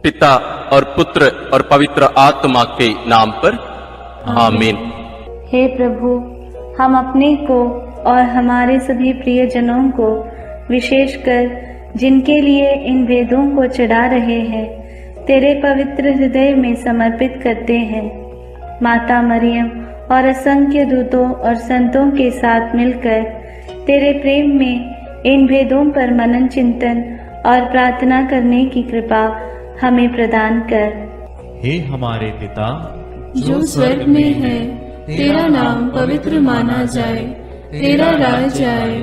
पिता और पुत्र और पवित्र आत्मा के नाम पर आमीन। हे प्रभु, हम अपने को और हमारे सभी प्रियजनों को, विशेषकर जिनके लिए इन वेदों को चढ़ा रहे हैं, तेरे पवित्र हृदय में समर्पित करते हैं। माता मरियम और असंख्य दूतों और संतों के साथ मिलकर तेरे प्रेम में इन भेदों पर मनन चिंतन और प्रार्थना करने की कृपा हमें प्रदान कर। हे हमारे पिता जो स्वर्ग में है, तेरा नाम पवित्र माना जाए, तेरा राज आए,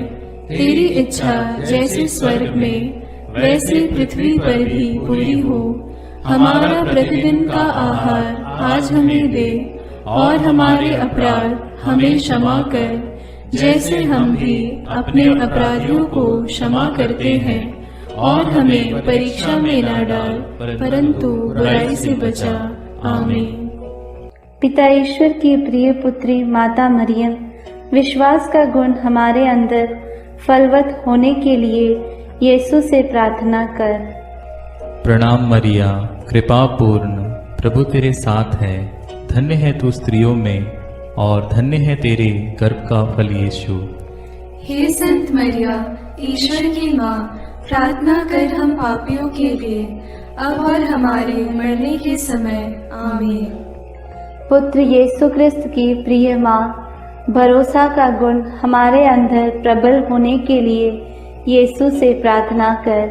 तेरी इच्छा जैसे स्वर्ग में वैसे पृथ्वी पर भी पूरी हो। हमारा प्रतिदिन का आहार आज हमें दे, और हमारे अपराध हमें क्षमा कर, जैसे हम भी अपने अपराधियों को क्षमा करते हैं, और हमें परीक्षा में न डाल, परंतु बुराई से बचा। आमीन। पिता ईश्वर की प्रिय पुत्री माता मरियम, विश्वास का गुण हमारे अंदर फलवत होने के लिए यीशु से प्रार्थना कर। प्रणाम मरिया, कृपा पूर्ण, प्रभु तेरे साथ है। धन्य है तू स्त्रियों में, और धन्य है तेरे गर्भ का फल यीशु। हे संत मरिया, ईश्वर की माँ, प्रार्थना कर हम पापियों के लिए, अब और हमारे मरने के समय। आमीन। पुत्र यीशु क्रिस्त की प्रिय माँ, भरोसा का गुण हमारे अंदर प्रबल होने के लिए यीशु से प्रार्थना कर।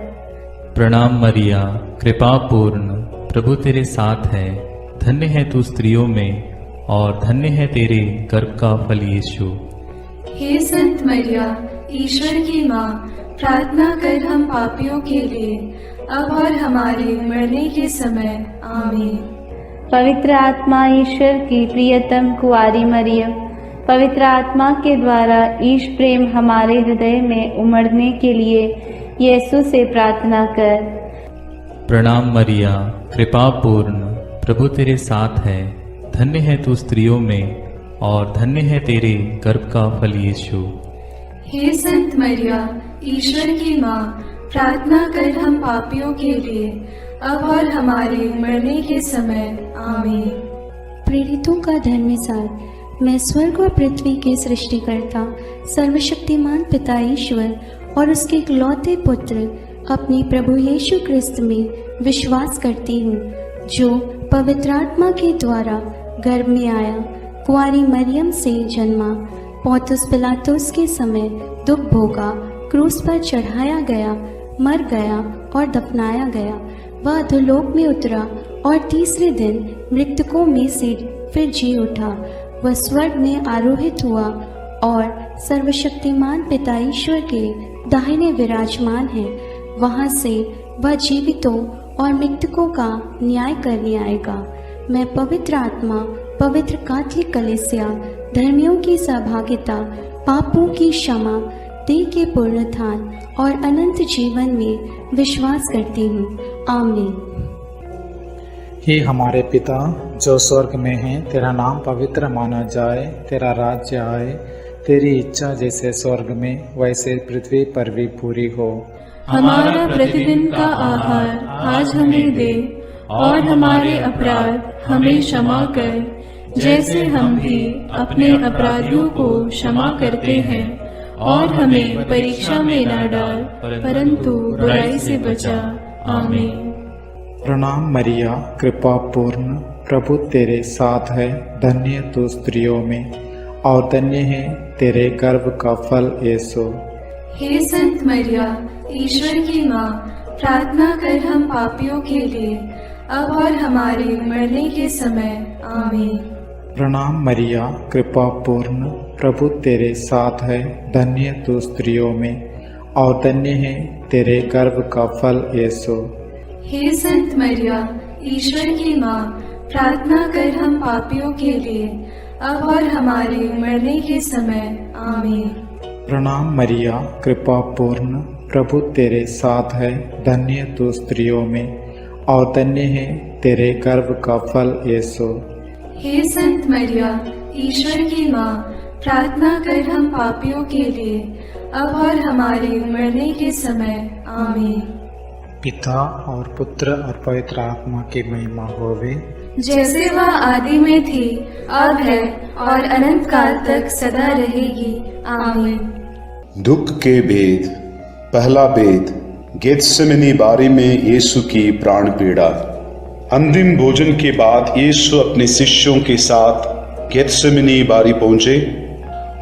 प्रणाम मरिया, कृपा पूर्ण, प्रभु तेरे साथ है। धन्य है तू स्त्रियों में, और धन्य है तेरे गर्भ का फल यीशु। हे संत मरिया, ईश्वर की माँ, प्रार्थना कर हम पापियों के लिए, अब और हमारे मरने के समय। आमीन। पवित्र आत्मा ईश्वर की प्रियतम कुंवारी मरियम, पवित्र आत्मा के द्वारा ईश प्रेम हमारे हृदय में उमड़ने के लिए यीशु से प्रार्थना कर। प्रणाम मरिया, कृपा पूर्ण, प्रभु तेरे साथ है। धन्य है तू स्त्रियों में, और धन्य है तेरे गर्भ का फल यीशु। हे संत मरिया, ईश्वर की माँ, प्रार्थना कर हम पापियों के लिए, अब और हमारे मरने के समय। आमीन। प्रेरितों का धर्मसार। मैं स्वर्ग और पृथ्वी के सृष्टिकर्ता सर्वशक्तिमान पिता ईश्वर और उसके इकलौते पुत्र अपने प्रभु यीशु क्रिस्त में विश्वास करती हूँ, जो पवित्र आत्मा के द्वारा गर्भ में आया, कुंवारी मरियम से जन्मा, पौंतुस पिलातुस के समय दुख भोगा, क्रूस पर चढ़ाया गया, मर गया और दफनाया गया। वह अधोलोक में उतरा और तीसरे दिन मृतकों में से फिर जी उठा। वह स्वर्ग में आरोहित हुआ और सर्वशक्तिमान पिता ईश्वर के दाहिने विराजमान है। वहां से वह जीवितों और मृतकों का न्याय करने आएगा। मैं पवित्र आत्मा, पवित्र कैथोलिक कलीसिया, धर्मियों की सहभागिता, पापों की क्षमा, देह के पुनरुत्थान और अनंत जीवन में विश्वास करती हूँ। आमीन। हे हमारे पिता जो स्वर्ग में है, तेरा नाम पवित्र माना जाए, तेरा राज्य आए, तेरी इच्छा जैसे स्वर्ग में वैसे पृथ्वी पर भी पूरी हो। हमारा प्रतिदिन का आहार आज हमें दे, और हमारे अपराध हमें क्षमा कर, जैसे हम भी अपने अपराधियों को क्षमा करते हैं, और हमें परीक्षा में न डाल, परंतु बुराई से बचा। आमीन। प्रणाम मरिया, कृपा पूर्ण, प्रभु तेरे साथ है। धन्य तू स्त्रियों में, और धन्य है तेरे गर्भ का फल यीशु। हे संत मरिया, ईश्वर की माँ, प्रार्थना कर हम पापियों के लिए, अब और हमारे मरने के समय। आमीन। प्रणाम मरिया, कृपा पूर्ण, प्रभु तेरे साथ है। धन्य तू स्त्रियों में, और धन्य है तेरे गर्भ का फल यीशु। हे संत मरिया, ईश्वर की माँ, प्रार्थना कर हम पापियों के लिए, अब और हमारे मरने के समय। आमीन। प्रणाम मरिया, कृपा पूर्ण, प्रभु तेरे साथ है। धन्य तू स्त्रियों में, और धन्य है तेरे गर्भ का फल यीशु। हे संत मरिया, ईश्वर की माँ, प्रार्थना कर हम पापियों के लिए, अब और हमारे मरने के समय। आमीन। पिता और पुत्र और पवित्र आत्मा की महिमा होवे, जैसे वह आदि में थी, अब है और अनंत काल तक सदा रहेगी। आमीन। दुख के भेद। पहला भेद, गेत्सेमनी बारी में यीशु की प्राण पीड़ा। अंतिम भोजन के बाद यीशु अपने शिष्यों के साथ गेत्सेमनी बारी पहुंचे।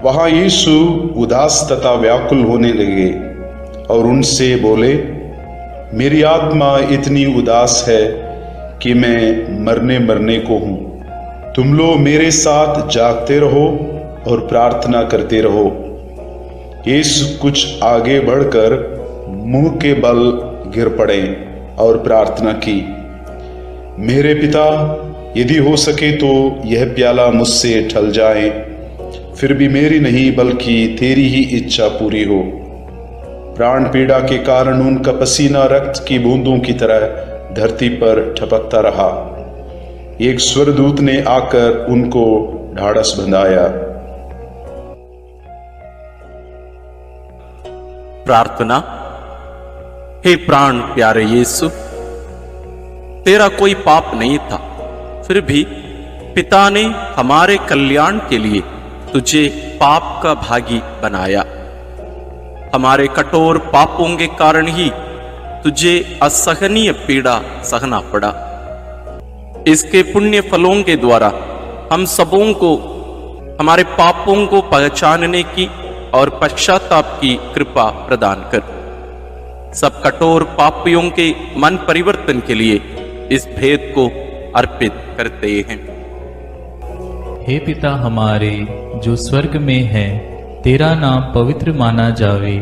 वहां यीशु उदास तथा व्याकुल होने लगे और उनसे बोले, मेरी आत्मा इतनी उदास है कि मैं मरने को हूं। तुम लोग मेरे साथ जागते रहो और प्रार्थना करते रहो। यीशु कुछ आगे बढ़कर मुंह के बल गिर पड़े और प्रार्थना की, मेरे पिता, यदि हो सके तो यह प्याला मुझसे टल जाए, फिर भी मेरी नहीं बल्कि तेरी ही इच्छा पूरी हो। प्राण पीड़ा के कारण उनका पसीना रक्त की बूंदों की तरह धरती पर टपकता रहा। एक स्वर्गदूत ने आकर उनको ढाढ़स बंधाया। प्रार्थना। हे प्राण प्यारे यीशु, तेरा कोई पाप नहीं था, फिर भी पिता ने हमारे कल्याण के लिए तुझे पाप का भागी बनाया। हमारे कठोर पापों के कारण ही तुझे असहनीय पीड़ा सहना पड़ा। इसके पुण्य फलों के द्वारा हम सबों को हमारे पापों को पहचानने की और पश्चाताप की कृपा प्रदान कर। सब कठोर पापियों के मन परिवर्तन के लिए इस भेद को अर्पित करते हैं। हे पिता हमारे जो स्वर्ग में है, तेरा नाम पवित्र माना जावे,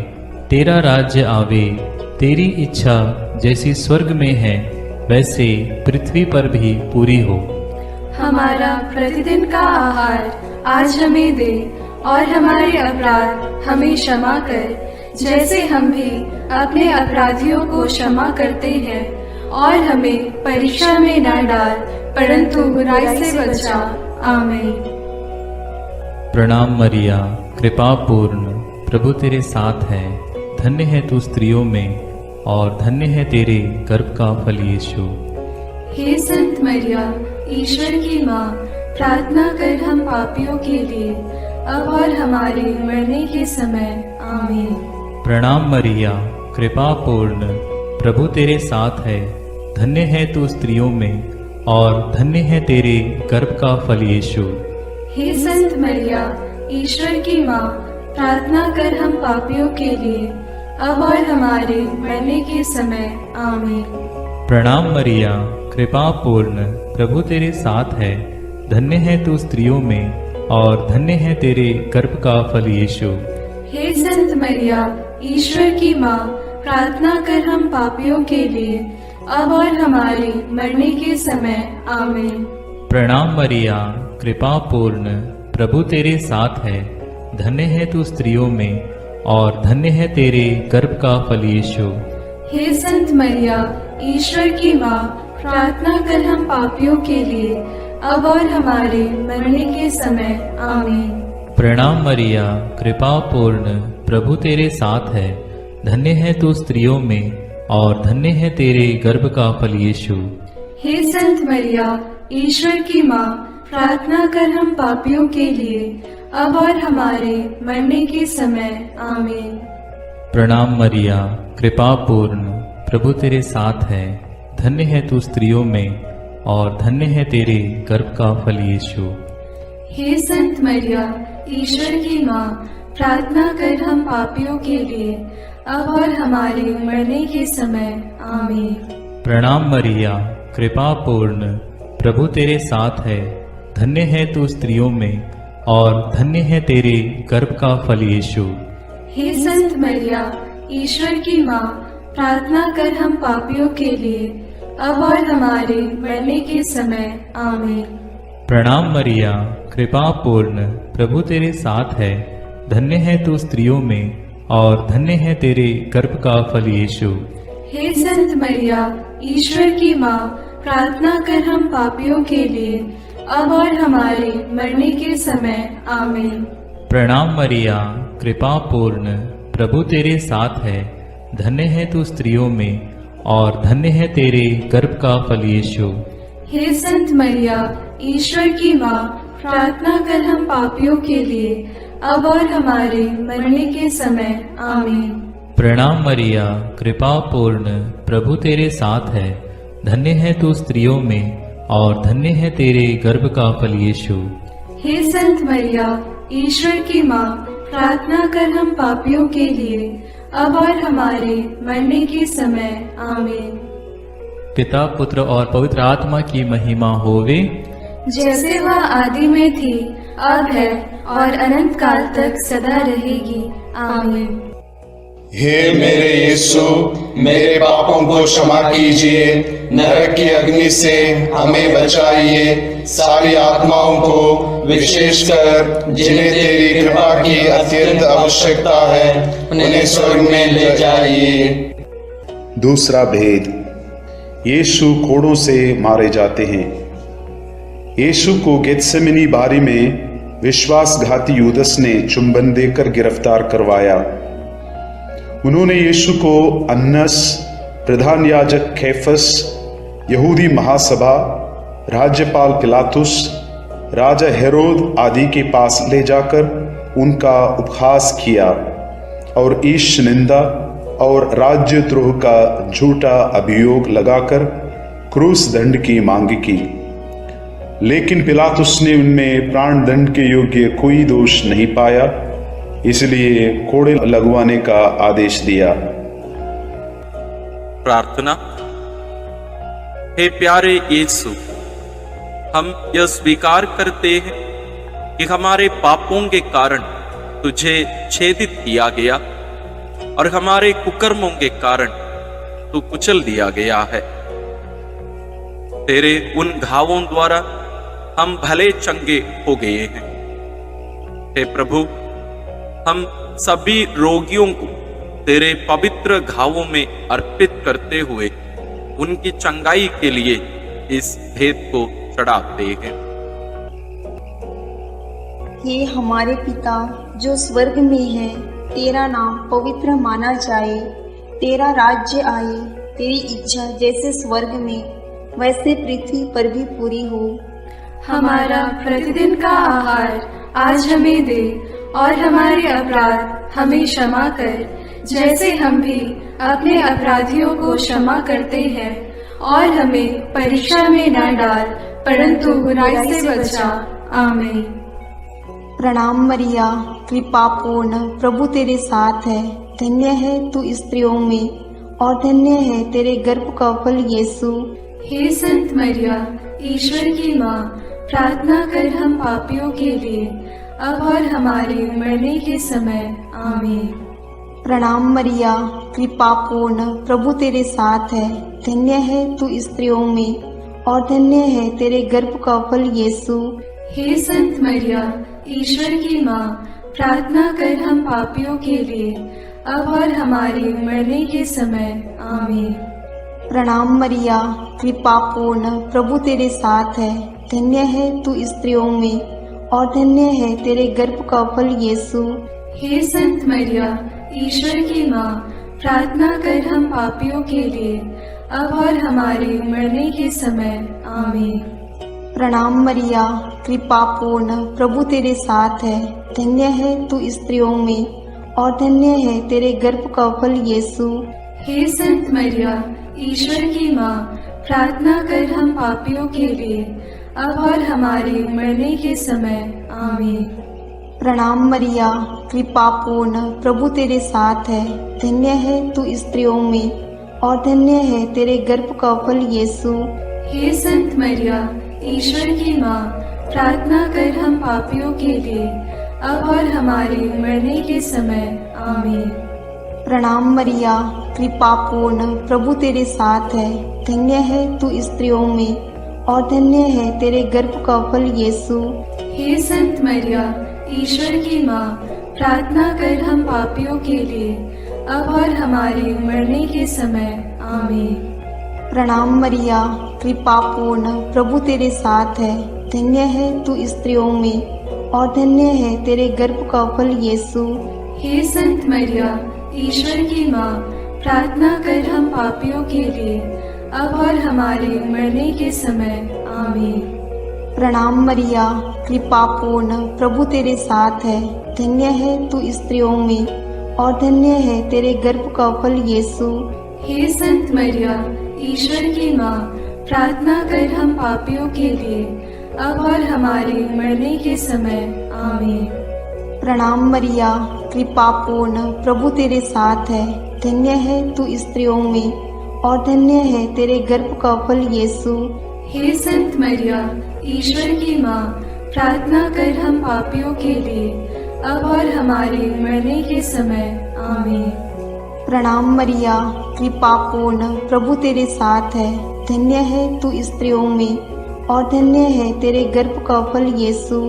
तेरा राज्य आवे, तेरी इच्छा जैसी स्वर्ग में है वैसे पृथ्वी पर भी पूरी हो। हमारा प्रतिदिन का आहार आज हमें दे और हमारे अपराध हमें क्षमा कर, जैसे हम भी अपने अपराधियों को क्षमा करते हैं, और हमें परीक्षा में न डाल परंतु बुराई से बचा। आमीन। प्रणाम मरिया, कृपा पूर्ण, प्रभु तेरे साथ है। धन्य है तू स्त्रियों में और धन्य है तेरे गर्भ का फल यीशु। हे संत मरिया, ईश्वर की माँ, प्रार्थना कर हम पापियों के लिए, अब और हमारे मरने के समय। आमीन। प्रणाम मरिया, कृपा पूर्ण, प्रभु तेरे साथ है। धन्य है तू स्त्रियों में और धन्य है तेरे गर्भ का फल यीशु। हे संत मरिया, ईश्वर की माँ, प्रार्थना कर हम पापियों के लिए, अब और हमारे मरने के समय। आमीन। प्रणाम मरिया, कृपा पूर्ण, प्रभु तेरे साथ है। धन्य है तू स्त्रियों में और धन्य है तेरे गर्भ का फल यीशु। हे संत मरिया, ईश्वर की माँ, प्रार्थना कर हम पापियों के लिए, अब और हमारे मरने के समय। आमीन। प्रणाम मरिया, कृपा पूर्ण, प्रभु तेरे साथ है। धन्य है तू स्त्रियों में और धन्य है तेरे गर्भ का फल यीशु। हे संत मरिया, ईश्वर की माँ, प्रार्थना कर हम पापियों के लिए, अब और हमारे मरने के समय। आमीन। प्रणाम मरिया, कृपा पूर्ण, प्रभु तेरे साथ है। धन्य है तू स्त्रियों में और धन्य है तेरे गर्भ का फल यीशु। हे संत मरिया, ईश्वर की माँ, प्रार्थना कर हम पापियों के लिए, अब और हमारे मरने के समय। आमीन। प्रणाम मरिया, कृपा पूर्ण, प्रभु तेरे साथ है। धन्य है तू स्त्रियों में और धन्य है तेरे गर्भ का फल यीशु। हे संत मरिया, ईश्वर की माँ, प्रार्थना कर हम पापियों के लिए, अब और हमारे मरने के समय। आमीन। प्रणाम मरिया, कृपा पूर्ण, प्रभु तेरे साथ है। धन्य है तू स्त्रियों में और धन्य है तेरे गर्भ का फल यीशु। हे संत मरिया, ईश्वर की माँ, प्रार्थना कर हम पापियों के लिए, अब और हमारे मरने के समय। आमीन। प्रणाम मरिया, कृपा पूर्ण, प्रभु तेरे साथ है। धन्य है तू स्त्रियों में और धन्य है तेरे गर्भ का फल यीशु। हे संत मरिया, ईश्वर की माँ, प्रार्थना कर हम पापियों के लिए, अब और हमारे मरने के समय। आमीन। प्रणाम मरिया, कृपा पूर्ण, प्रभु तेरे साथ है। धन्य है तू स्त्रियों में और धन्य है तेरे गर्भ का फल यीशु। हे संत मरिया, ईश्वर की माँ, प्रार्थना कर हम पापियों के लिए, अब और हमारे मरने के समय। आमीन। प्रणाम मरिया, कृपा पूर्ण, प्रभु तेरे साथ है। धन्य है तू स्त्रियों में और धन्य है तेरे गर्भ का फल यीशु। हे संत मरिया, ईश्वर की माँ, प्रार्थना कर हम पापियों के लिए, अब और हमारे मरने के समय। आमीन। पिता, पुत्र और पवित्र आत्मा की महिमा होवे, जैसे वह आदि में थी, अब है और अनंत काल तक सदा रहेगी। आमीन। हे मेरे यीशु, मेरे पापों को क्षमा कीजिए, नरक की अग्नि से हमें बचाइए, सारी आत्माओं को, विशेषकर जिन्हें तेरी कृपा की अत्यंत आवश्यकता है, उन्हें स्वर्ग में ले जाइए। दूसरा भेद, यीशु कोड़ों से मारे जाते हैं। यीशु को गेत्सेमनी बारी में विश्वासघाती यूदस ने चुंबन देकर गिरफ्तार करवाया। उन्होंने यीशु को अन्नस, प्रधान याजक कैफस, यहूदी महासभा, राज्यपाल पिलातुस, राजा हेरोद आदि के पास ले जाकर उनका उपहास किया और ईश निंदा और राज्यद्रोह का झूठा अभियोग लगाकर क्रूस दंड की मांग की। लेकिन पिलातुस ने उनमें प्राण दंड के योग्य कोई दोष नहीं पाया, इसलिए कोड़े लगवाने का आदेश दिया। प्रार्थना। हे प्यारे यीशु, हम यह स्वीकार करते हैं कि हमारे पापों के कारण तुझे छेदित किया गया और हमारे कुकर्मों के कारण तू कुचल दिया गया है। तेरे उन घावों द्वारा हम भले चंगे हो गए हैं। हे प्रभु, हम सभी रोगियों को तेरे पवित्र घावों में अर्पित करते हुए उनकी चंगाई के लिए इस भेद को चढ़ाते हैं। हे हमारे पिता जो स्वर्ग में है, तेरा नाम पवित्र माना जाए, तेरा राज्य आए, तेरी इच्छा जैसे स्वर्ग में वैसे पृथ्वी पर भी पूरी हो। हमारा प्रतिदिन का आहार आज हमें दे और हमारे अपराध हमें क्षमा कर, जैसे हम भी अपने अपराधियों को क्षमा करते हैं, और हमें परीक्षा में न डाल, परंतु बुराई से बचा। आमीन। प्रणाम मरिया, कृपा पूर्ण, प्रभु तेरे साथ है। धन्य है तू स्त्रियों में और धन्य है तेरे गर्भ का फल यीशु। हे संत मरिया, ईश्वर की माँ, प्रार्थना कर हम पापियों के लिए, अब और हमारे मरने के समय। आमीन। प्रणाम मरिया, कृपा पूर्ण, प्रभु तेरे साथ है। धन्य है तू स्त्रियों में और धन्य है तेरे गर्भ का फल यीशु। हे संत मरिया, ईश्वर की माँ, प्रार्थना कर हम पापियों के लिए, अब और हमारे मरने के समय। आमीन। प्रणाम मरिया, कृपा पूर्ण, प्रभु तेरे साथ है। धन्य है तू स्त्रियों में और धन्य है तेरे गर्भ का फल यीशु। हे संत मरिया, ईश्वर की माँ, प्रार्थना कर हम पापियों के लिए, अब और हमारे मरने के समय। आमीन। प्रणाम मरिया, कृपा पूर्ण, प्रभु तेरे साथ है। धन्य है तू स्त्रियों में और धन्य है तेरे गर्भ का फल यीशु। हे संत मरिया, ईश्वर की माँ, प्रार्थना कर हम पापियों के लिए, अब और हमारे मरने के समय। आमीन। प्रणाम मरिया, कृपा पूर्ण, प्रभु तेरे साथ है। धन्य है तू स्त्रियों में और धन्य है तेरे गर्भ का फल यीशु। हे संत मरिया, ईश्वर की माँ, प्रार्थना कर हम पापियों के लिए, अब और हमारे मरने के समय। आमीन। प्रणाम मरिया, कृपा पूर्ण, प्रभु तेरे साथ है। धन्य है तू स्त्रियों में और धन्य है तेरे गर्भ का फल यीशु। हे संत मरिया, ईश्वर की माँ, प्रार्थना कर हम पापियों के लिए, अब और हमारे मरने के समय। आमीन। प्रणाम मरिया, कृपा पूर्ण, प्रभु तेरे साथ है। धन्य है तू स्त्रियों में और धन्य है तेरे गर्भ का फल यीशु। हे संत मरिया, ईश्वर की माँ, प्रार्थना कर हम पापियों के लिए, अब और हमारे मरने के समय। आमीन। प्रणाम मरिया, कृपा पूर्ण, प्रभु तेरे साथ है। धन्य है तू स्त्रियों में और धन्य है तेरे गर्भ का फल यीशु। हे संत मरिया, ईश्वर की माँ, प्रार्थना कर हम पापियों के लिए, अब और हमारे मरने के समय। आमीन। प्रणाम मरिया, कृपा पूर्ण, प्रभु तेरे साथ है। धन्य है तू स्त्रियों में और धन्य है तेरे गर्भ का फल यीशु। हे संत मरिया, ईश्वर की माँ, प्रार्थना कर हम पापियों के लिए, अब और हमारे मरने के समय। आमीन। प्रणाम मरिया, कृपा पूर्ण, प्रभु तेरे साथ है। धन्य है तू स्त्रियों में और धन्य है तेरे गर्भ का फल यीशु।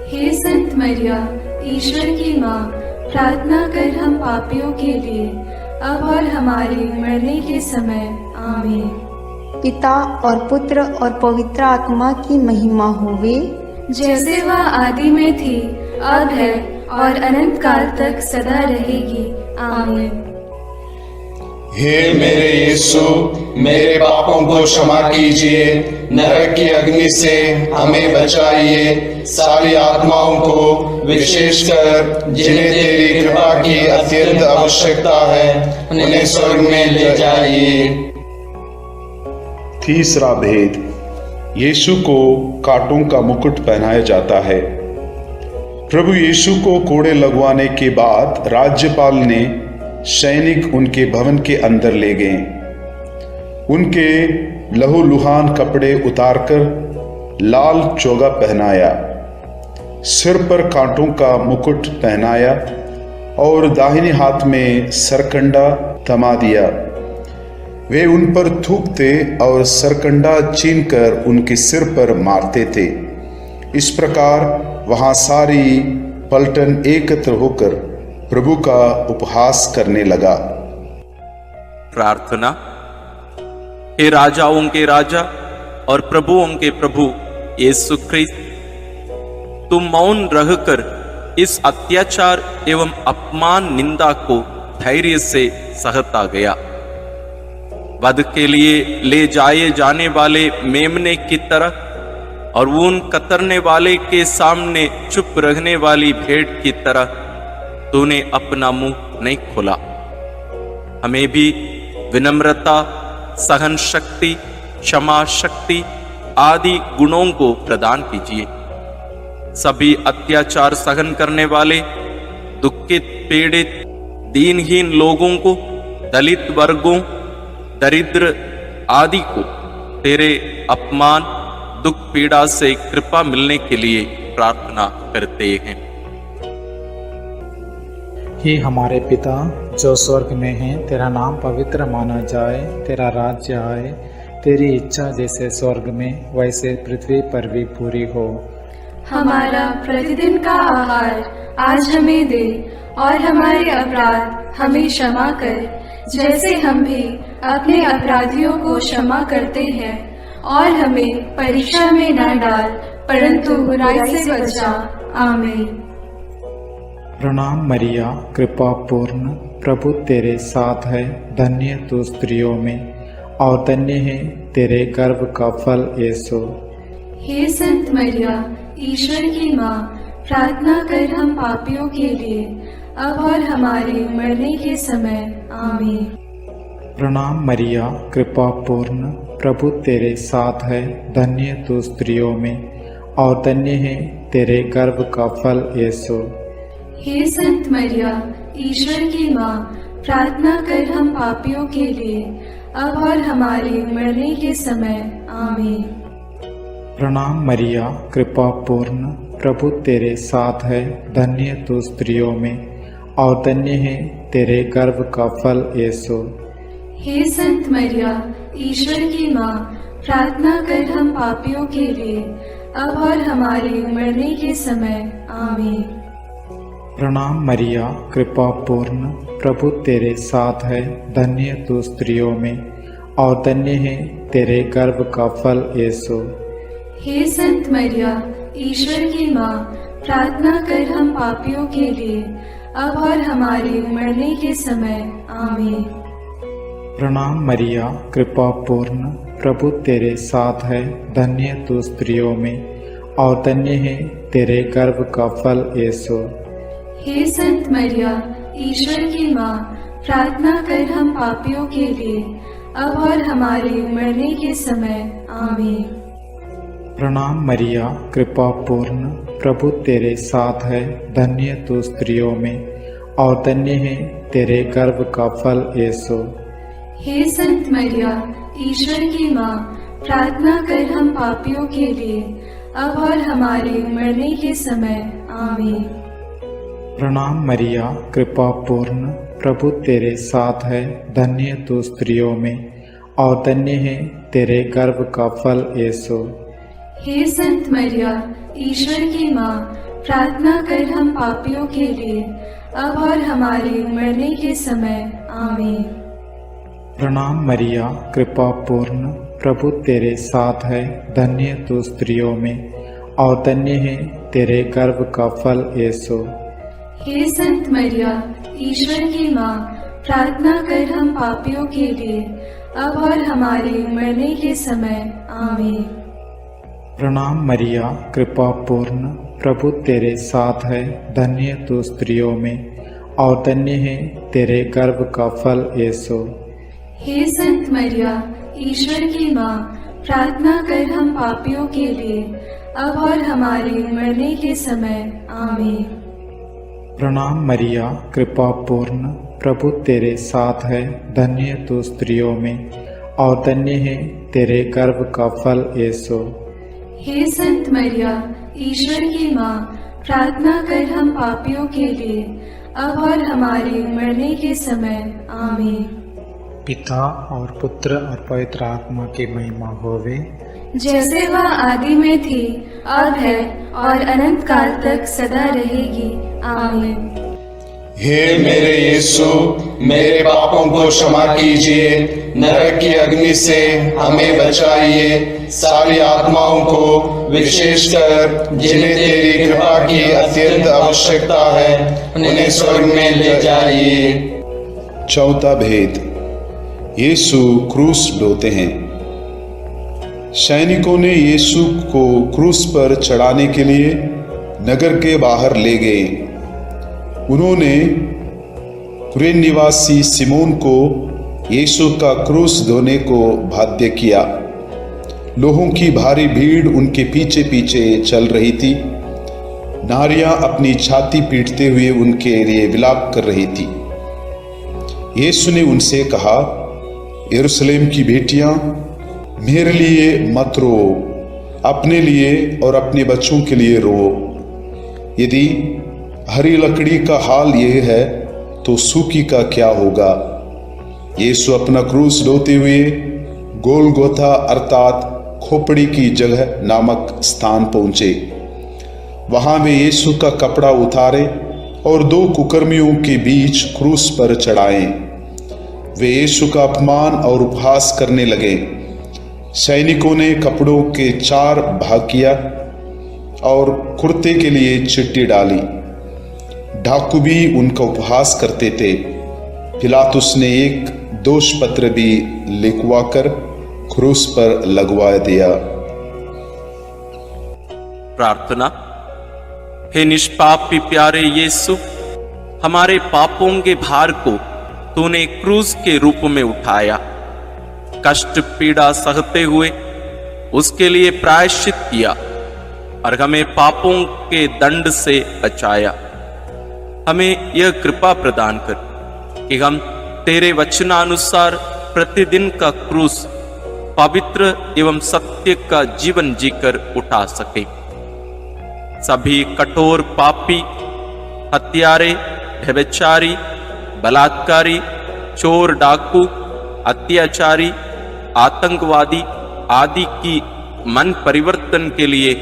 हे संत मरिया, ईश्वर की माँ, प्रार्थना कर हम पापियों के लिए, अब और हमारे मरने के समय। आमीन। पिता और पुत्र और पवित्र आत्मा की महिमा होवे, जैसे वह आदि में थी, अब है और अनंत काल तक सदा रहेगी। आमीन। हे मेरे यीशु, मेरे पापों को क्षमा कीजिए, नरक की अग्नि से हमें बचाइए, सारी आत्माओं को विशेषकर जिन्हें तेरी कृपा की अत्यंत आवश्यकता है उन्हें स्वर्ग में ले जाइए। तीसरा भेद, यीशु को कांटों का मुकुट पहनाया जाता है। प्रभु यीशु को कोड़े लगवाने के बाद राज्यपाल ने सैनिक उनके भवन के अंदर ले गए। उनके लहूलुहान कपड़े उतारकर लाल चोगा पहनाया, सिर पर कांटों का मुकुट पहनाया और दाहिने हाथ में सरकंडा थमा दिया। वे उन पर थूकते और सरकंडा छीनकर उनके सिर पर मारते थे। इस प्रकार वहां सारी पलटन एकत्र होकर प्रभु का उपहास करने लगा। प्रार्थना। हे राजाओं के राजा और प्रभुओं के प्रभु यीशु ख्रिस्त, तुम मौन रहकर इस अत्याचार एवं अपमान निंदा को धैर्य से सहता गया। वध के लिए ले जाए जाने वाले मेमने की तरह और ऊन कतरने वाले के सामने चुप रहने वाली भेड़ की तरह तूने अपना मुंह नहीं खोला। हमें भी विनम्रता, सहन शक्ति, क्षमा शक्ति आदि गुणों को प्रदान कीजिए। सभी अत्याचार सहन करने वाले, दुखित, पीड़ित, दीनहीन लोगों को, दलित वर्गों, दरिद्र आदि को तेरे अपमान, दुख, पीड़ा से कृपा मिलने के लिए प्रार्थना करते हैं। हे हमारे पिता जो स्वर्ग में है, तेरा नाम पवित्र माना जाए, तेरा राज्य आए, तेरी इच्छा जैसे स्वर्ग में वैसे पृथ्वी पर भी पूरी हो। हमारा प्रतिदिन का आहार आज हमें दे और हमारे अपराध हमें क्षमा कर, जैसे हम भी अपने अपराधियों को क्षमा करते हैं, और हमें परीक्षा में न डाल परंतु बुराई से बचा। आमीन। प्रणाम मरिया, कृपा पूर्ण, प्रभु तेरे साथ है। धन्य तू स्त्रियों में और धन्य है तेरे गर्भ का फल यीशु। हे संत मरिया, ईश्वर की माँ, प्रार्थना कर हम पापियों के लिए, अब और हमारे मरने के समय। आमीन। प्रणाम मरिया, कृपा पूर्ण, प्रभु तेरे साथ है। धन्य तू स्त्रियों में और धन्य है तेरे गर्भ का फल यीशु। हे संत मरिया, ईश्वर की माँ, प्रार्थना कर हम पापियों के लिए, अब और हमारे मरने के समय। आमीन। प्रणाम मरिया, कृपा पूर्ण, प्रभु तेरे साथ है। धन्य तू स्त्रियों में और धन्य है तेरे गर्भ का फल यीशु। हे संत मरिया, ईश्वर की माँ, प्रार्थना कर हम पापियों के लिए, अब और हमारे मरने के समय। आमीन। प्रणाम मरिया, कृपा पूर्ण, प्रभु तेरे साथ है। धन्य तू स्त्रियों में और धन्य है तेरे गर्भ का फल यीशु। हे संत मरिया, ईश्वर की माँ, प्रार्थना कर हम पापियों के लिए, अब और हमारे मरने के समय। आमीन। प्रणाम मरिया, कृपा पूर्ण, प्रभु तेरे साथ है, धन्य तू स्त्रियों में और धन्य है तेरे गर्भ का फल यीशु। हे संत मरिया, ईश्वर की माँ, प्रार्थना कर हम पापियों के लिए, अब और हमारे मरने के समय। आमीन। प्रणाम मरिया, कृपा पूर्ण, प्रभु तेरे साथ है, धन्य तू स्त्रियों में और धन्य है तेरे गर्भ का फल यीशु। हे संत मरिया, ईश्वर की माँ, प्रार्थना कर हम पापियों के लिए, अब और हमारे मरने के समय। आमीन। प्रणाम मरिया, कृपा पूर्ण, प्रभु तेरे साथ है, धन्य तू स्त्रियों में और धन्य है तेरे गर्भ का फल यीशु। हे संत मरिया, ईश्वर की माँ, प्रार्थना कर हम पापियों के लिए, अब और हमारे मरने के समय। आमीन। प्रणाम मरिया, कृपा पूर्ण, प्रभु तेरे साथ है, धन्य तू स्त्रियों में और धन्य है तेरे गर्भ का फल यीशु। हे संत मरिया, ईश्वर की माँ, प्रार्थना कर हम पापियों के लिए, अब और हमारे मरने के समय। आमीन। प्रणाम मरिया, कृपा पूर्ण, प्रभु तेरे साथ है, धन्य तू स्त्रियों में और धन्य है तेरे गर्भ का फल यीशु। हे संत मरिया, ईश्वर की माँ, प्रार्थना कर हम पापियों के लिए, अब और हमारे मरने के समय। आमीन। प्रणाम मरिया, कृपा पूर्ण, प्रभु तेरे साथ है, धन्य तू स्त्रियों में और धन्य है तेरे गर्भ का फल यीशु। हे संत मरिया, ईश्वर की माँ, प्रार्थना कर हम पापियों के लिए, अब और हमारे मरने के समय। आमीन। पिता और पुत्र और पवित्र आत्मा की महिमा होवे, जैसे वह आदि में थी, अब है और अनंत काल तक सदा रहेगी। आमीन। हे मेरे यीशु, मेरे पापों को क्षमा कीजिए, नरक की अग्नि से हमें बचाइए, सारी आत्माओं को विशेषकर जिन्हें तेरी कृपा की अत्यंत आवश्यकता है, उन्हें स्वर्ग में ले जाइए। चौथा भेद, यीशु क्रूस ढोते हैं। सैनिकों ने यीशु को क्रूस पर चढ़ाने के लिए नगर के बाहर ले गए। उन्होंने कुरेन निवासी सिमोन को यीशु का क्रूस ढोने को बाध्य किया। लोगों की भारी भीड़ उनके पीछे पीछे चल रही थी। नारियां अपनी छाती पीटते हुए उनके लिए विलाप कर रही थी। यीशु ने उनसे कहा, यरूशलेम की बेटियां, मेरे लिए मत रो, अपने लिए और अपने बच्चों के लिए रो। यदि हरी लकड़ी का हाल यह है तो सूखी का क्या होगा। यीशु अपना क्रूस ढोते हुए गोलगोथा अर्थात खोपड़ी की जगह नामक स्थान पहुंचे। वहां वे यीशु का कपड़ा उतारे और दो कुकर्मियों के बीच क्रूस पर चढ़ाए। वे यीशु का अपमान और उपहास करने लगे। सैनिकों ने कपड़ों के 4 भाग किया और कुर्ते के लिए चिट्ठी डाली। डाकू भी उनका उपहास करते थे। पिलातुस ने एक दोष पत्र भी लिखवाकर क्रूस पर लगवा दिया। प्रार्थना। हे निष्पापी प्यारे यीशु, हमारे पापों के भार को तूने क्रूस के रूप में उठाया। कष्ट पीड़ा सहते हुए उसके लिए प्रायश्चित किया और हमें पापों के दंड से बचाया। हमें यह कृपा प्रदान कर कि हम तेरे वचनानुसार प्रतिदिन का क्रूस पवित्र एवं सत्य का जीवन जीकर उठा सके। सभी कठोर पापी, हत्यारे, व्यभिचारी, बलात्कारी, चोर, डाकू, अत्याचारी, आतंकवादी आदि की मन परिवर्तन के लिए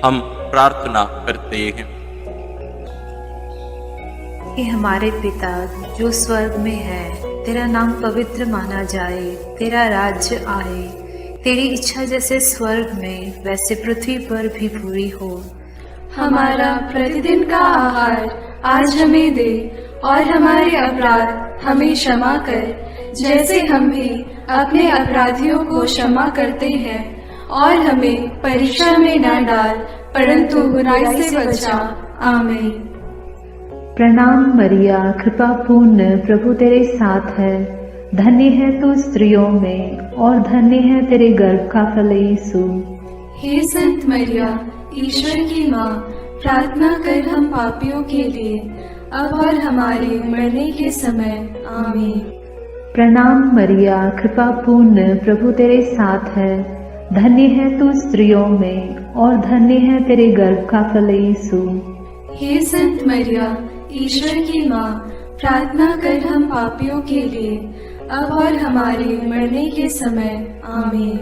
हम प्रार्थना करते हैं। कि हमारे पिता जो स्वर्ग में है, तेरा नाम पवित्र माना जाए, तेरा राज्य आए, तेरी इच्छा जैसे स्वर्ग में वैसे पृथ्वी पर भी पूरी हो। हमारा प्रतिदिन का आहार आज हमें दे और हमारे अपराध हमें क्षमा कर, जैसे हम भी अपने अपराधियों को क्षमा करते हैं, और हमें परीक्षा में न डाल, परंतु बुराई से बचा। आमीन। प्रणाम मरिया, कृपा पूर्ण, प्रभु तेरे साथ है। धन्य है तू स्त्रियों में, और धन्य है तेरे गर्भ का फल यीशु। हे संत मरिया, ईश्वर की माँ, प्रार्थना कर हम पापियों के लिए, अब और हमारे मरने के समय। आमीन। प्रणाम मरिया, कृपा पूर्ण, प्रभु तेरे साथ है। धन्य है तू स्त्रियों में, और धन्य है तेरे गर्भ का फल यीशु। हे संत मरिया, ईश्वर की माँ, प्रार्थना कर हम पापियों के लिए, अब और हमारे मरने के समय। आमीन।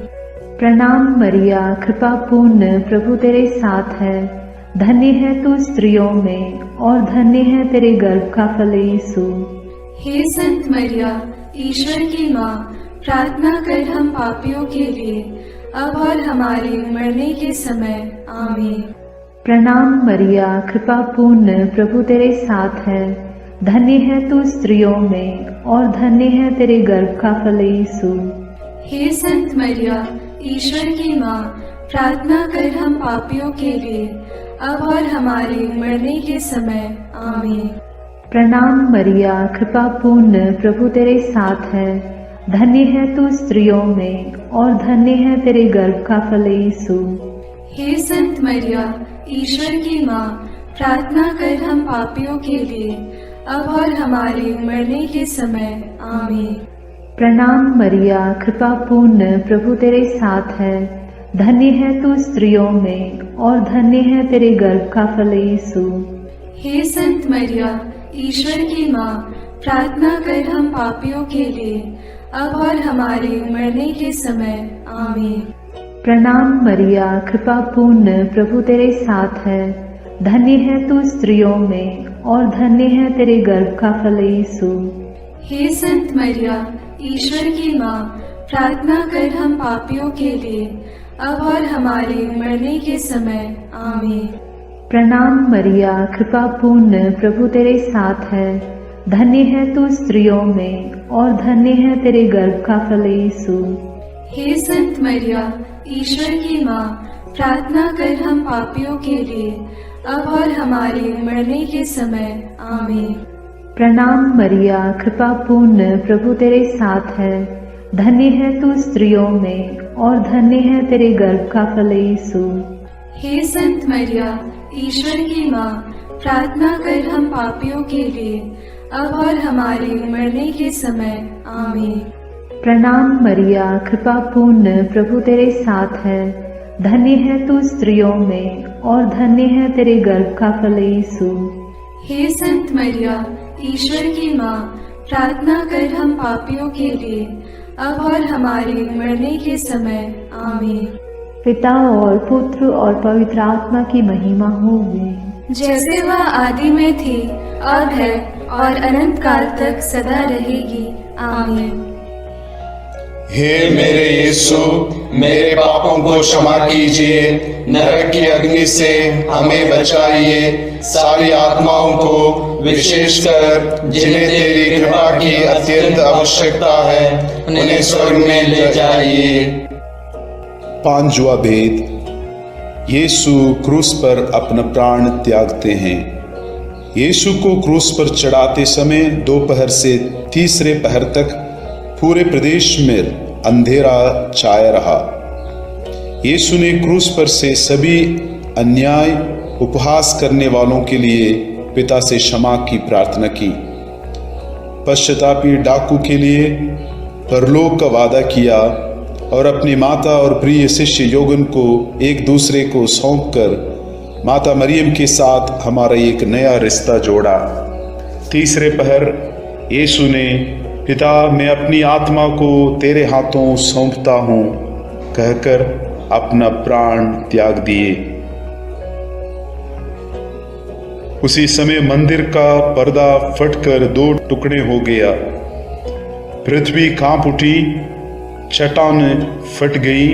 प्रणाम मरिया, कृपा पूर्ण, प्रभु तेरे साथ है। धन्य है तू स्त्रियों में, और धन्य है तेरे गर्भ का फल यीशु। हे संत मरिया, ईश्वर की माँ, प्रार्थना कर हम पापियों के लिए, अब और हमारे मरने के समय। आमीन। प्रणाम मरिया, कृपा पूर्ण, प्रभु तेरे साथ है। धन्य है तू स्त्रियों में, और धन्य है तेरे गर्भ का फल यीशु। हे संत मरिया, ईश्वर की माँ, प्रार्थना कर हम पापियों के लिए, अब और हमारे मरने के समय। आमीन। प्रणाम मरिया, कृपा पूर्ण, प्रभु तेरे साथ है। धन्य है तू स्त्रियों में, और धन्य है तेरे गर्भ का फल यीशु। हे संत मरिया, ईश्वर की माँ, प्रार्थना कर हम पापियों के लिए, अब और हमारे मरने के समय। आमीन। प्रणाम मरिया, कृपा पूर्ण, प्रभु तेरे साथ है। धन्य है तू स्त्रियों में, और धन्य है तेरे गर्भ का फल यीशु। हे संत मरिया, ईश्वर की माँ, प्रार्थना कर हम पापियों के लिए, अब और हमारे मरने के समय। आमीन। प्रणाम मरिया, कृपा पूर्ण, प्रभु तेरे साथ है। धन्य है तू स्त्रियों में, और धन्य है तेरे गर्भ का फल यीशु। हे संत मरिया, ईश्वर की माँ, प्रार्थना कर हम पापियों के लिए, अब और हमारे मरने के समय। आमीन। प्रणाम मरिया, कृपा पूर्ण, प्रभु तेरे साथ है। धन्य है तू स्त्रियों में, और धन्य है तेरे गर्भ का फल यीशु। हे संत मरिया, ईश्वर की माँ, प्रार्थना कर हम पापियों के लिए, अब और हमारे मरने के समय। आमीन। प्रणाम मरिया, कृपा पूर्ण, प्रभु तेरे साथ है। धन्य है तू स्त्रियों में, और धन्य है तेरे गर्भ का फल यीशु। हे संत मरिया, ईश्वर की माँ, प्रार्थना कर हम पापियों के लिए, अब और हमारे मरने के समय। आमीन। प्रणाम मरिया, कृपा पूर्ण, प्रभु तेरे साथ है। धन्य है तू स्त्रियों में, और धन्य है तेरे गर्भ का फल यीशु। हे संत मरिया, ईश्वर की माँ, प्रार्थना कर हम पापियों के लिए, अब और हमारे मरने के समय। आमीन। पिता और पुत्र और पवित्र आत्मा की महिमा होगी, जैसे वह आदि में थी, अब है, और अनंत काल तक सदा रहेगी। आमीन। हे मेरे यीशु, मेरे पापों को क्षमा कीजिए, नरक की अग्नि से हमें बचाइए, सारी आत्माओं को, विशेषकर जिन्हें तेरी कृपा की अत्यंत आवश्यकता है, उन्हें स्वर्ग में ले जाइए। पांचवा भेद, यीशु क्रूस पर अपना प्राण त्यागते हैं। यीशु को क्रूस पर चढ़ाते समय दोपहर से तीसरे पहर तक पूरे प्रदेश में अंधेरा छाया रहा। यीशु ने क्रूस पर से सभी अन्याय उपहास करने वालों के लिए पिता से क्षमा की प्रार्थना की। पश्चातापी डाकू के लिए परलोक का वादा किया और अपनी माता और प्रिय शिष्य योगन को एक दूसरे को सौंपकर माता मरियम के साथ हमारा एक नया रिश्ता जोड़ा। तीसरे पहर यीशु ने पिता, मैं अपनी आत्मा को तेरे हाथों सौंपता हूँ कहकर अपना प्राण त्याग दिए। उसी समय मंदिर का पर्दा फटकर दो टुकड़े हो गया। पृथ्वी कांप उठी, चट्टान फट गई,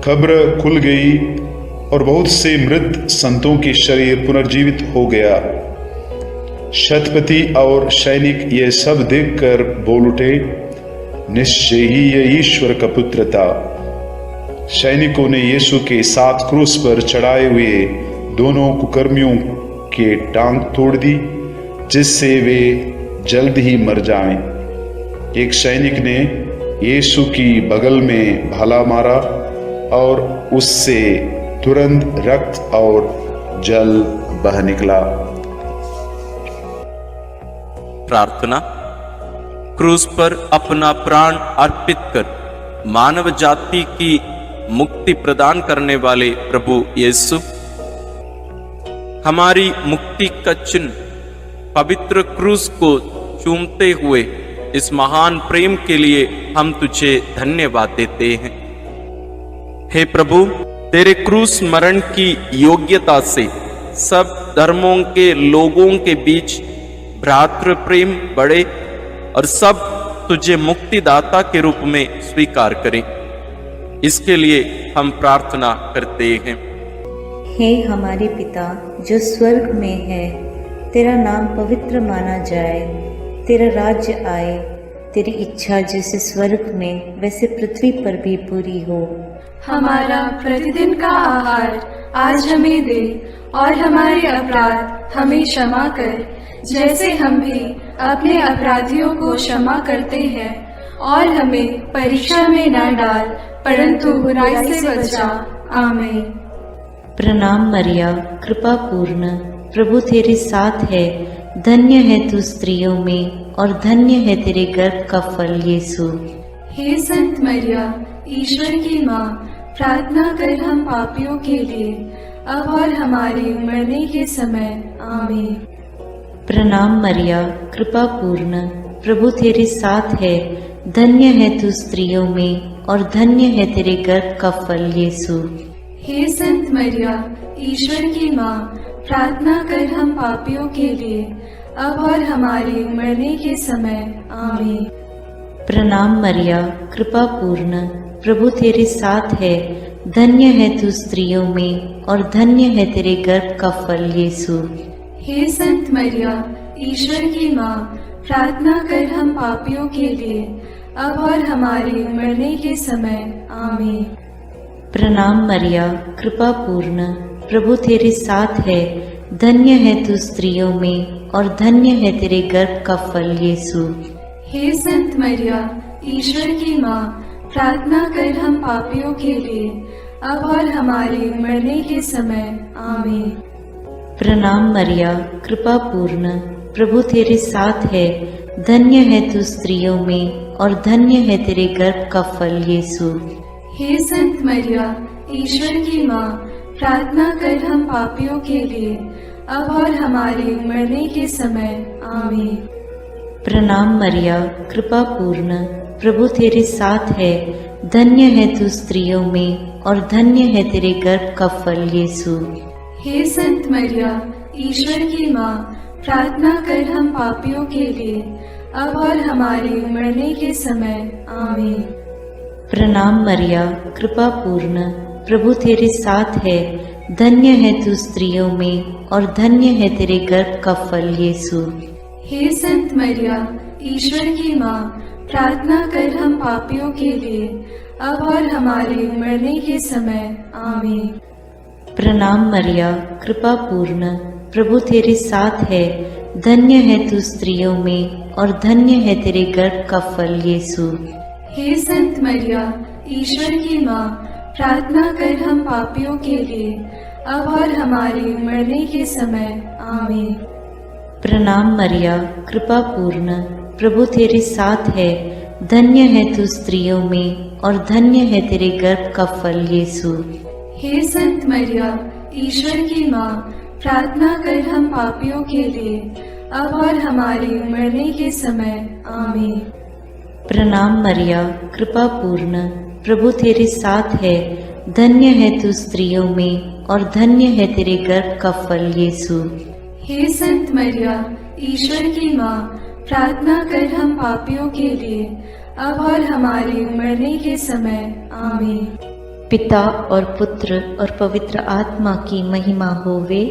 कब्र खुल गई और बहुत से मृत संतों के शरीर पुनर्जीवित हो गया। शतपति और सैनिक ये सब देखकर बोल उठे, निश्चय ही यह ईश्वर का पुत्र था। सैनिकों ने यीशु के साथ क्रूस पर चढ़ाए हुए दोनों कुकर्मियों के टांग तोड़ दी, जिससे वे जल्द ही मर जाएं। एक सैनिक ने यीशु की बगल में भाला मारा और उससे तुरंत रक्त और जल बह निकला। प्रार्थना। क्रूस पर अपना प्राण अर्पित कर मानव जाति की मुक्ति प्रदान करने वाले प्रभु यीशु, हमारी मुक्ति का चिन्ह पवित्र क्रूस को चूमते हुए इस महान प्रेम के लिए हम तुझे धन्यवाद देते हैं। हे प्रभु, तेरे क्रूस मरण की योग्यता से सब धर्मों के लोगों के बीच भ्रातृ प्रेम बढ़े और सब तुझे मुक्तिदाता के रूप में स्वीकार करें। इसके लिए हम प्रार्थना करते हैं। हे हमारे पिता जो स्वर्ग में है, तेरा नाम पवित्र माना जाए, तेरा राज्य आए, तेरी इच्छा जैसे स्वर्ग में वैसे पृथ्वी पर भी पूरी हो। हमारा प्रतिदिन का आहार आज हमें दे और हमारे अपराध हमें क्षमा कर, जैसे हम भी अपने अपराधियों को क्षमा करते हैं, और हमें परीक्षा में न डाल परंतु बुराई से बचा। आमीन। प्रणाम मरिया, कृपा पूर्ण, प्रभु तेरे साथ है, धन्य है तू स्त्रियों में और धन्य है तेरे गर्भ का फल यीशु। हे संत मरिया, ईश्वर की माँ, प्रार्थना कर हम पापियों के लिए, अब और हमारे मरने के समय। आमीन। प्रणाम मरिया, कृपा पूर्ण, प्रभु तेरे साथ है, धन्य है तू स्त्रियों में और धन्य है तेरे गर्भ का फल यीशु। हे संत मरिया, ईश्वर की माँ, प्रार्थना कर हम पापियों के लिए, अब और हमारे मरने के समय। आमीन। प्रणाम मरिया, कृपा पूर्ण, प्रभु तेरे साथ है, धन्य है तू स्त्रियों में और धन्य है तेरे गर्भ का फल यीशु। हे संत मरिया, ईश्वर की माँ, प्रार्थना कर हम पापियों के लिए, अब और हमारे मरने के समय। आमीन। प्रणाम मरिया, कृपा पूर्ण, प्रभु तेरे साथ है, धन्य है तू स्त्रियों में और धन्य है तेरे गर्भ का फल यीशु। हे संत मरिया, ईश्वर की माँ, प्रार्थना कर हम पापियों के लिए, अब और हमारे मरने के समय। आमीन। प्रणाम मरिया, कृपा पूर्ण, प्रभु तेरे साथ है, धन्य है तू स्त्रियों में और धन्य है तेरे गर्भ का फल यीशु। हे संत मरिया, ईश्वर की माँ, प्रार्थना कर हम पापियों के लिए, अब और हमारे मरने के समय। आमीन। प्रणाम मरिया, कृपा पूर्ण, प्रभु तेरे साथ है, धन्य है तू स्त्रियों में और धन्य है तेरे गर्भ का फल यीशु। हे संत मरिया, ईश्वर की माँ, प्रार्थना कर हम पापियों के लिए, अब और हमारे मरने के समय। आमीन। प्रणाम मरिया, कृपा पूर्ण, प्रभु तेरे साथ है, धन्य है तू स्त्रियों में और धन्य है तेरे गर्भ का फल यीशु। हे संत मरिया, ईश्वर की माँ, प्रार्थना कर हम पापियों के लिए, अब और हमारे मरने के समय। आमीन। प्रणाम मरिया, कृपा पूर्ण, प्रभु तेरे साथ है, धन्य है तू स्त्रियों में और धन्य है तेरे गर्भ का फल यीशु। हे संत मरिया, ईश्वर की माँ, प्रार्थना कर हम पापियों के लिए, अब और हमारे मरने के समय। आमीन। प्रणाम मरिया, कृपा पूर्ण, प्रभु तेरे साथ है, धन्य है तू स्त्रियों में और धन्य है तेरे गर्भ का फल यीशु। हे संत मरिया, ईश्वर की माँ, प्रार्थना कर हम पापियों के लिए, अब और हमारे मरने के समय। आमीन। प्रणाम मरिया, कृपा पूर्ण, प्रभु तेरे साथ है, धन्य है तू स्त्रियों में और धन्य है तेरे गर्भ का फल यीशु। हे संत मरिया, ईश्वर की माँ, प्रार्थना कर हम पापियों के लिए, अब और हमारे मरने के समय। आमीन। पिता और पुत्र और पवित्र आत्मा की महिमा होवे,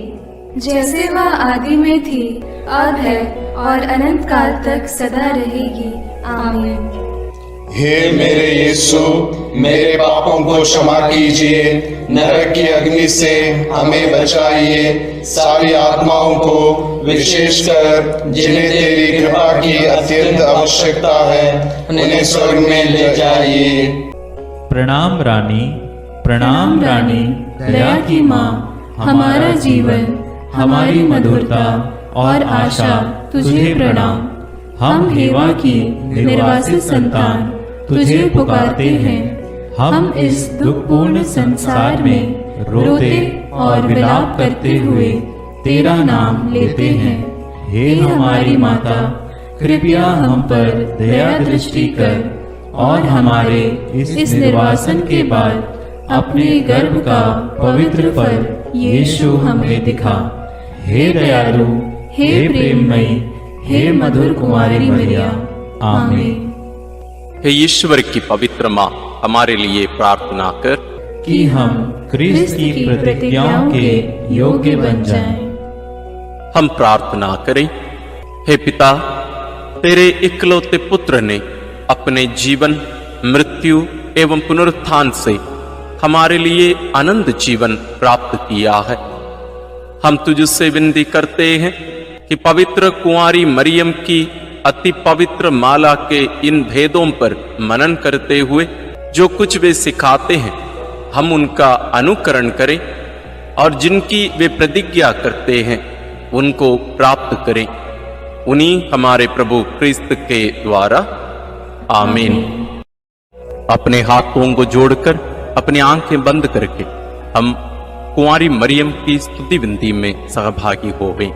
जैसे वह आदि में थी, अब है और अनंत काल तक सदा रहेगी। आमीन। हे मेरे यीशु, मेरे पापों को क्षमा कीजिए, नरक की अग्नि से हमें बचाइए, सारी आत्माओं को विशेषकर जिन्हें तेरी कृपा की अत्यंत आवश्यकता है उन्हें स्वर्ग में ले जाइए। प्रणाम रानी, प्रणाम रानी, दया की माँ, हमारा जीवन, हमारी मधुरता और आशा तुझे प्रणाम। हम हेवा की निर्वासित संतान तुझे पुकारते हैं। हम इस दुखपूर्ण संसार में रोते और विलाप करते हुए तेरा नाम लेते हैं। हे हमारी माता, कृपया हम पर दया दृष्टि कर और हमारे इस निर्वासन के बाद अपने गर्भ का पवित्र फल यीशु हमें दिखा। हे दयालु, हे प्रेममयी, हे मधुर कुमारी मरिया, आमीन। हे ईश्वर की पवित्र माँ, हमारे लिए प्रार्थना कर कि हम क्रिस्त की प्रतिज्ञाओं के योग्य बन जाएं। हम प्रार्थना करें। हे पिता, तेरे इकलौते पुत्र ने अपने जीवन, मृत्यु एवं पुनरुत्थान से हमारे लिए अनंत जीवन प्राप्त किया है। हम तुझसे विनती करते हैं कि पवित्र कुंवारी मरियम की अति पवित्र माला के इन भेदों पर मनन करते हुए जो कुछ वे सिखाते हैं, हम उनका अनुकरण करें और जिनकी वे प्रतिज्ञा करते हैं उनको प्राप्त करें। उन्हीं हमारे प्रभु क्रिस्त के द्वारा, आमीन। अपने हाथों को जोड़कर अपनी आंखें बंद करके हम कुंवारी मरियम की स्तुति विनती में सहभागी हो गए।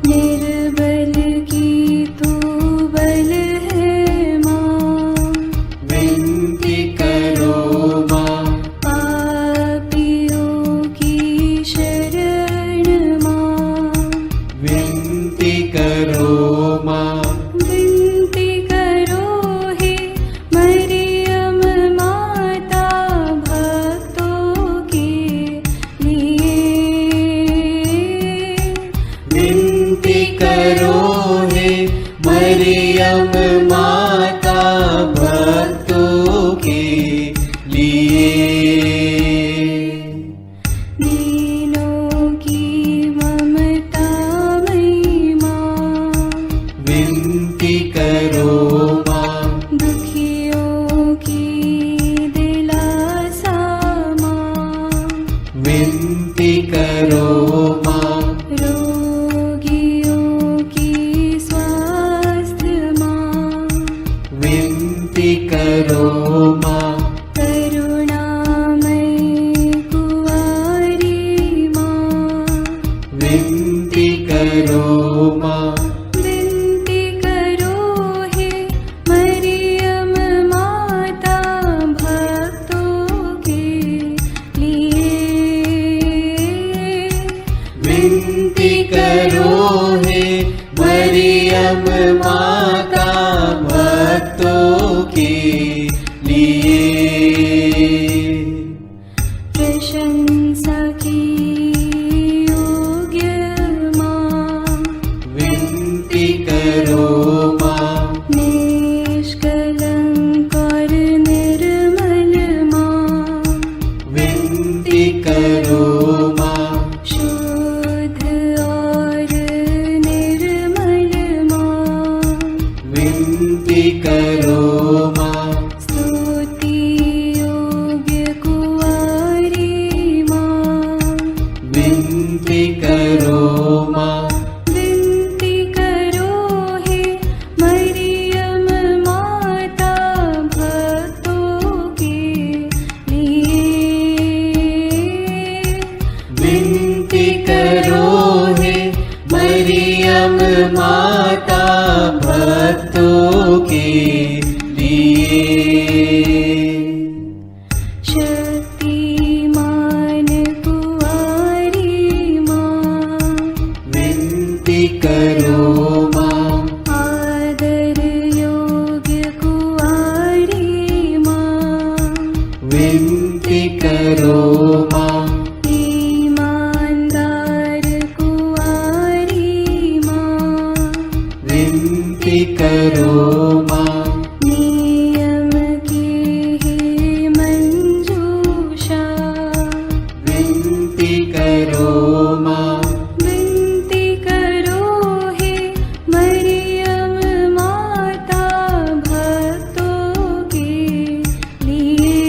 निर्बल की तू बल है मरियम माता भक्तों के लिए। दीनों की ममता मई माँ, विनती करो माँ। दुखियों की दिलासा माँ, विनती करो माँ। रोगियों की स्वास्थ्य माँ, विनती करो माँ। करुणामयी कुंवारी माँ, विनती करो माँ। विनती करो हे मरियम माता भक्तों के लिए। विनती करो हे मरियम माता भक्तों के लिए। प्रशंसा की योग्य माँ, विनती करो माँ। निष्कलंक और निर्मल माँ, विनती करो माँ। शुद्ध और निर्मल माँ, विनती करो माँ। स्तुति योग्य कुंवारी माँ, विनती करो माँ। विनती करो हे मरियम माता भक्तों के लिए। विनती करो हे मरियम माता भक्तों के लिए। शक्तिमान कुंवारी माँ, विनती करो माँ। आदर योग्य कुंवारी माँ, विनती करो माँ। ईमानदार कुंवारी माँ, विनती करो माँ। नियम की हे मंजूषा, विनती करो माँ। विनती करो हे मरियम माता भक्तों के लिए।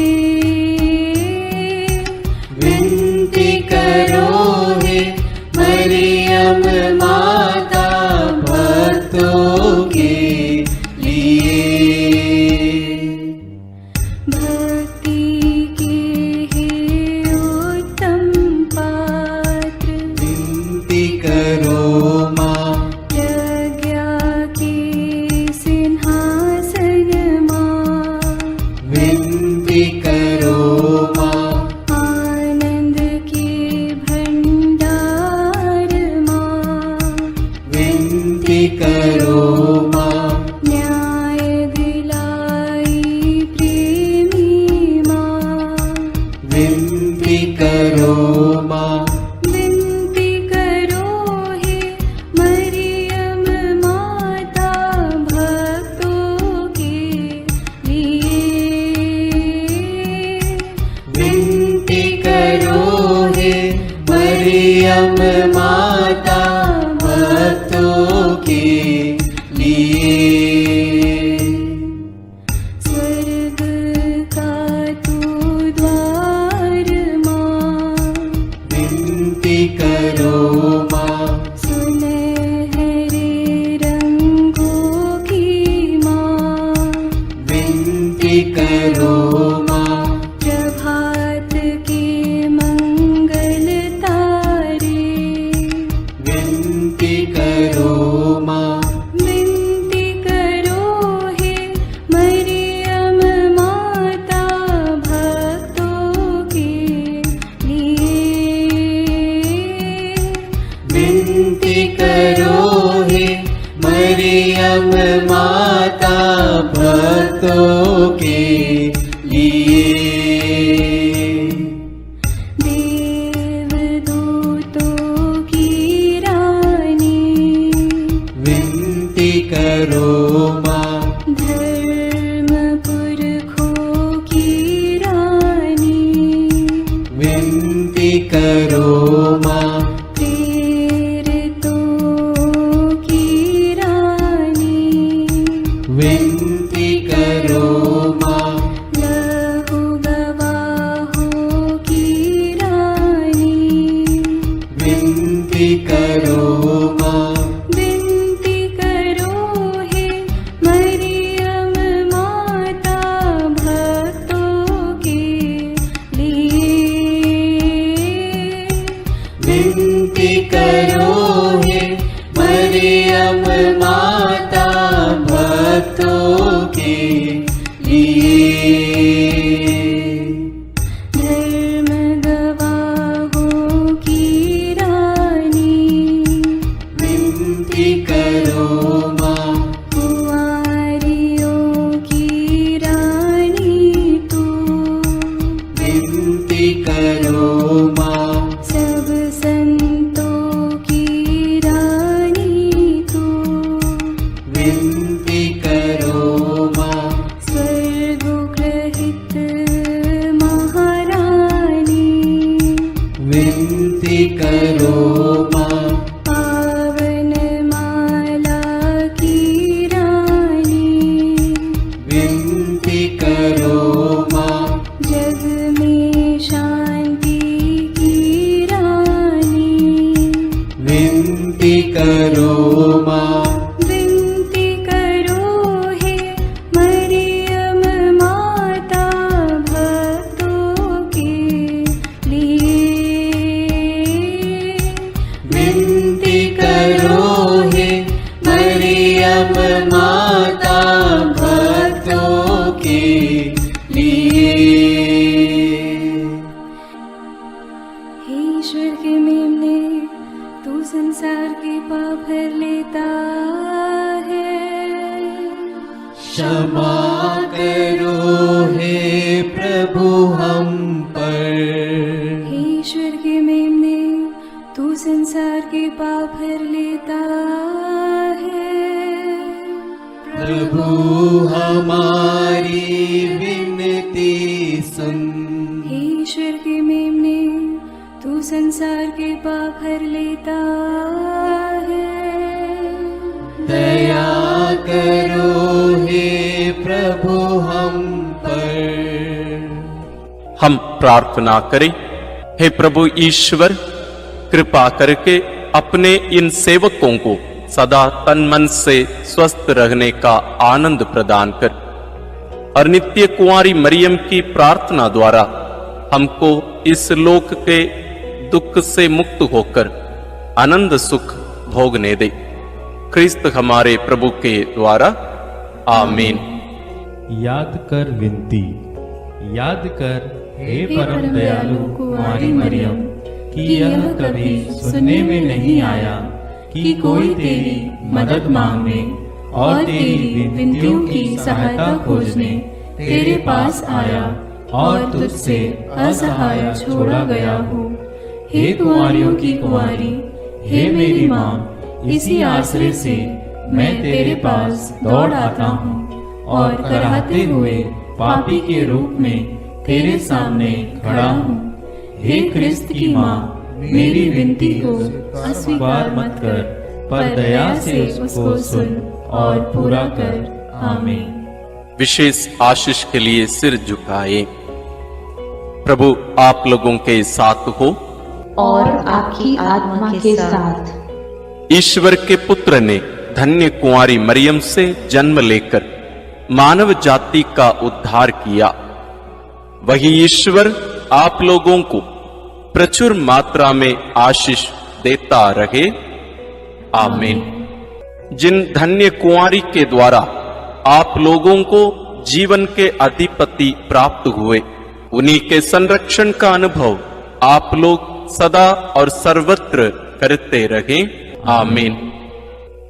विनती करो हे मरियम माता भक्तों के लिए। भक्ति के हे उत्तम पात्र, विनती करो माँ। प्रज्ञा के सिंहासन माँ, विनती करो माँ। आनंद के भंडार माँ, विनती करो माँ। न्याय दिलाई प्रेमी माँ, विनती करो माँ। विनती करो हे मरियम माता भक्तों के लिए। विनती करो हे मरियम माता भक्तों के लिए। स्वर्ग का तू द्वार माँ, विनती करो माँ। सुनहरे रंगों की माँ, विनती करो माँ। प्रभात के मंगल तारे, विनती करो माँ। विनती करो हे मरियम माता भक्तों के लिए। विनती करो हे मरियम माता भक्तों के लिए। देवदूतों की रानी, विनती करो करो माँ प्रेरितों की रानी, विनती करो माँ लहू गवाहों की रानी, विनती करो माँ विनती करो हे मरियम माता भक्तों के लिए, विनती करो हे मरियम माता भक्तों के लिए। धर्म गवाहों की रानी, विनती करो माँ कुंवारियों की रानी तू, विनती करो माँ सब संतों की रानी तू, विनती करो माँ स्वर्गोग्रहित महारानी, विनती करो माँ पावन माला की रानी, विनती करो माँ जग में शांति की रानी, विनती करो माँ विनती करो हे मरियम माता भक्तों के लिए, विनती करो हे मरियम माता भक्तों के लिए। हे ईश्वर के मेमने, तू संसार के पाप हर लेता है, क्षमा करो हे प्रभु हम पर, हे ईश्वर के मेमने, तू संसार के पाप हर लेता है, प्रभु हमारी विनती सुन, हे ईश्वर के मेमने, तू संसार के पाप हर लेता है, दया करो हे प्रभु हम पर। हम प्रार्थना करें। हे प्रभु ईश्वर, कृपा करके अपने इन सेवकों को सदा तन मन से स्वस्थ रहने का आनंद प्रदान कर और नित्य कुंवारी मरियम की प्रार्थना द्वारा हमको इस लोक के दुख से मुक्त होकर आनंद सुख भोगने दे। क्रिस्त हमारे प्रभु के द्वारा आमीन। याद कर विनती, याद कर हे परम दयालु कुंवारी मरियम, कि यह कभी सुनने में नहीं आया कि कोई तेरी मदद मांगने और तेरी विनतियों की सहायता खोजने तेरे पास आया और तुझसे असहाय छोड़ा गया हो। हे कुंवारियों की कुंवारी, हे मेरी माँ, इसी आश्रय से मैं तेरे पास दौड़ आता हूँ और कराहते हुए पापी के रूप में तेरे सामने खड़ा हूँ। हे क्रिस्त की माँ, मेरी विनती को अस्वीकार मत कर, पर दया से उसको सुन और पूरा कर। आमीन। विशेष आशीष के लिए सिर झुकाए। प्रभु आप लोगों के साथ हो और आपकी आत्मा के साथ। ईश्वर के पुत्र ने धन्य कुंवारी मरियम से जन्म लेकर मानव जाति का उद्धार किया। वही ईश्वर आप लोगों को प्रचुर मात्रा में आशीष देता रहे। आमीन। जिन धन्य कुंवारी के द्वारा आप लोगों को जीवन के अधिपति प्राप्त हुए, उन्हीं के संरक्षण का अनुभव आप लोग सदा और सर्वत्र करते रहे। आमीन।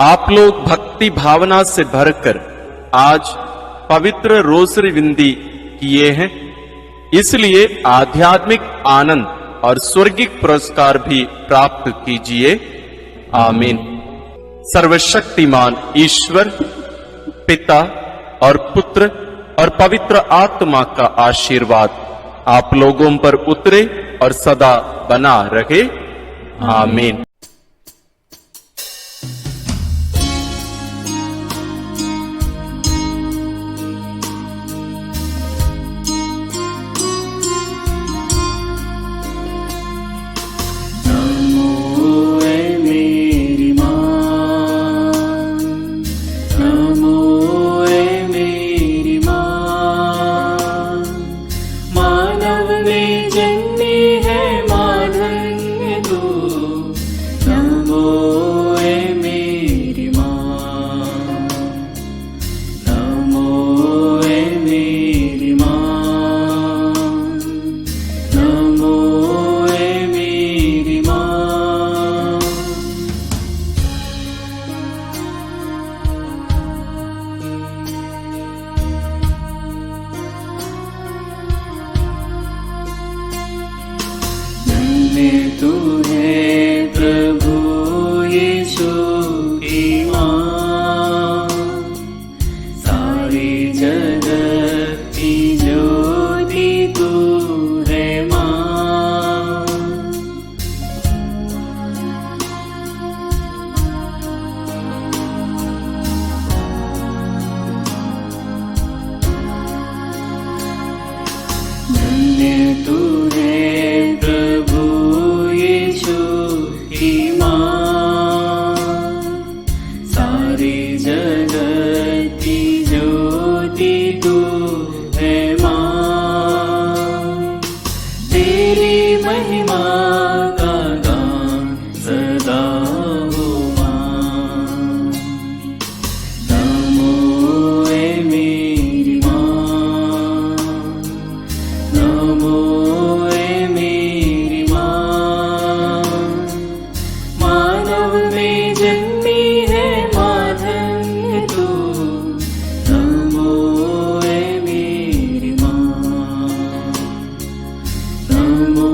आप लोग भक्ति भावना से भरकर आज पवित्र रोसरी विंदी किए हैं, इसलिए आध्यात्मिक आनंद और स्वर्गिक पुरस्कार भी प्राप्त कीजिए। आमीन। सर्वशक्तिमान ईश्वर पिता और पुत्र और पवित्र आत्मा का आशीर्वाद आप लोगों पर उतरे और सदा बना रहे। आमीन। तू है प्रभु यीशु की माँ, सारी जगत की ज्योति तू है माँ। धन्य तू है प्रभु यीशु की माँ, सारी जगत की ज्योति तू है माँ। तेरी महिमा का गान सदा हो माँ। नमो ए मेरी माँ, नमो ए मेरी माँ। मानव में जन्मी है माँ धन्य तू। नमो ए मेरी माँ, नमो